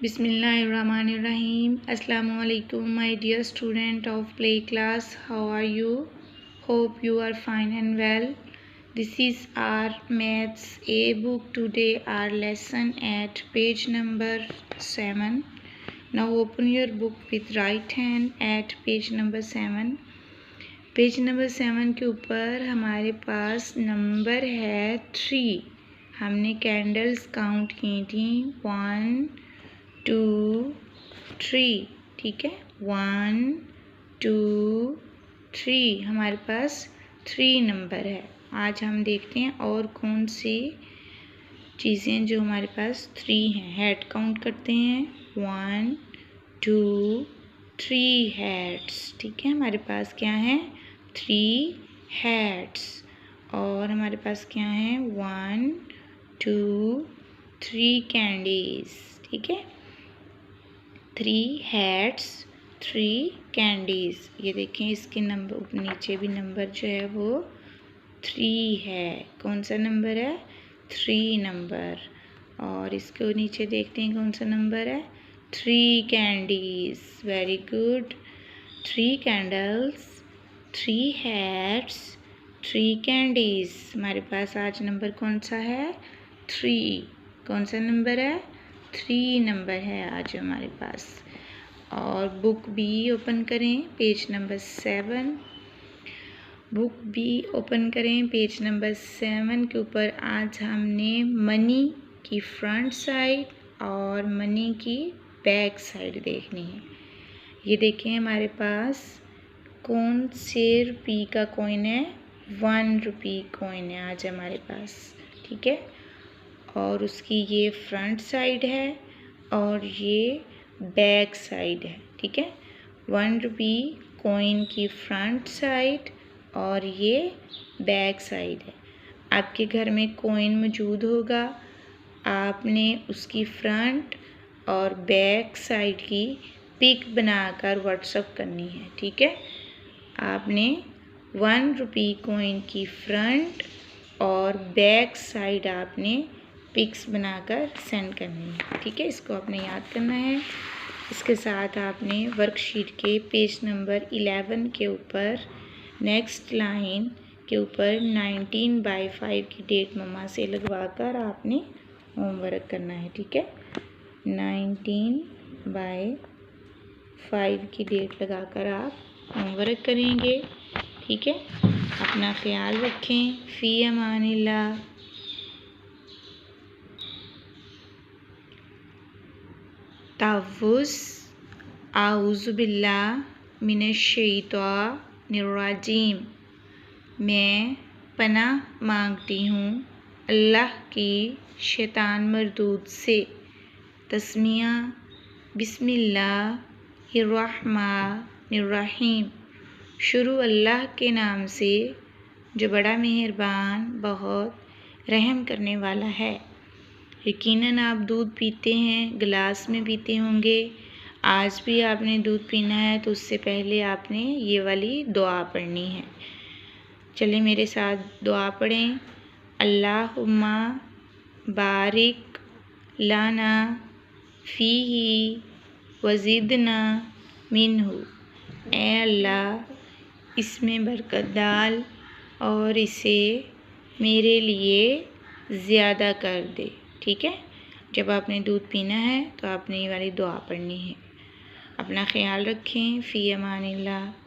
Bismillahirrahmanirrahim. Assalamu alaikum, my dear student of play class. How are you? Hope you are fine and well. This is our maths A book. Today our lesson at page number 7. Now open your book with right hand at page number 7. Page number 7 के ऊपर हमारे पास number है 3. हमने candles count की थी 1 2 3. ठीक है, 1 2 3 हमारे पास 3 नंबर है. आज हम देखते हैं और कौन सी चीज़ें जो हमारे पास 3 हैं. हेड काउंट करते हैं 1 2 3 हेड्स. ठीक है, हमारे पास क्या है 3 हेड्स. और हमारे पास क्या है 1 2 3 कैंडीज. ठीक है, 3 हेड्स 3 कैंडीज. ये देखें इसके नंबर नीचे भी नंबर जो है वो 3 है. कौन सा नंबर है 3 नंबर. और इसको नीचे देखते हैं कौन सा नंबर है 3 candies. Very good. 3 candles 3 heads 3 candies. हमारे पास आज नंबर कौन सा है 3. कौन सा नंबर है 3 नंबर है आज हमारे पास. और बुक भी ओपन करें पेज नंबर 7. बुक भी ओपन करें पेज नंबर 7 के ऊपर. आज हमने मनी की फ्रंट साइड और मनी की बैक साइड देखनी है. ये देखें हमारे पास कौन से रुपये का कॉइन है 1 रुपये कॉइन है आज हमारे पास. ठीक है, और उसकी ये फ्रंट साइड है और ये बैक साइड है. ठीक है, 1 रुपये कॉइन की फ्रंट साइड और ये बैक साइड है. आपके घर में कॉइन मौजूद होगा. आपने उसकी फ्रंट और बैक साइड की पिक बनाकर व्हाट्सएप करनी है. ठीक है, आपने 1 रुपये कॉइन की फ्रंट और बैक साइड आपने पिक्स बनाकर सेंड करनी है. ठीक है, इसको आपने याद करना है. इसके साथ आपने वर्कशीट के पेज नंबर 11 के ऊपर नेक्स्ट लाइन के ऊपर 19/5 की डेट मम्मा से लगवाकर आपने होमवर्क करना है. ठीक है, 19/5 की डेट लगाकर आप होमवर्क करेंगे. ठीक है, अपना ख्याल रखें. फ़ी अमानिल्लाह. तव्वुस आऊज़ु बिल्लाह मिनश्शैतानिर्रजीम. मैं पनाह मांगती हूँ अल्लाह की शैतान मरदूद से. तस्मिया बिस्मिल्लाहिर्रहमानिर्रहीम. शुरू अल्लाह के नाम से जो बड़ा मेहरबान बहुत रहम करने वाला है. यकीनन आप दूध पीते हैं, गिलास में पीते होंगे. आज भी आपने दूध पीना है तो उससे पहले आपने ये वाली दुआ पढ़नी है. चलिए मेरे साथ दुआ पढ़ें. अल्लाहुम्मा बारिक लाना फ़ीही वज़िदना मिन्हु. ए अल्लाह, इसमें बरकत डाल और इसे मेरे लिए ज़्यादा कर दे. ठीक है, जब आपने दूध पीना है तो आपने ये वाली दुआ पढ़नी है. अपना ख्याल रखें. फ़ी अमानिल्लाह.